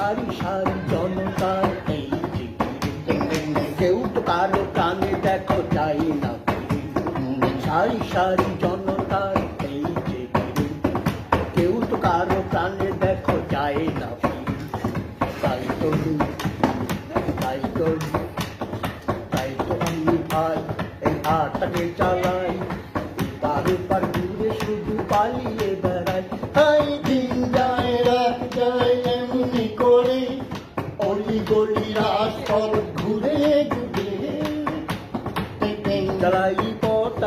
সারি সারি জনতার এই যে কেউ তো কারো প্রাণে দেখো চাই না সারি সারি জনতার এই যে কেউ তো কারো প্রাণে দেখো যায় না তাই তো তাই তো তাই তো আমি ভাই এই হাতটাকে চালাই পারে পার ঘুরে শুধু পালিয়ে বেড়াই হাই দিন যায় রাত যায় এমনি করে অলি গলি রাস্তার ঘুরে ঘুরে চালাই পথ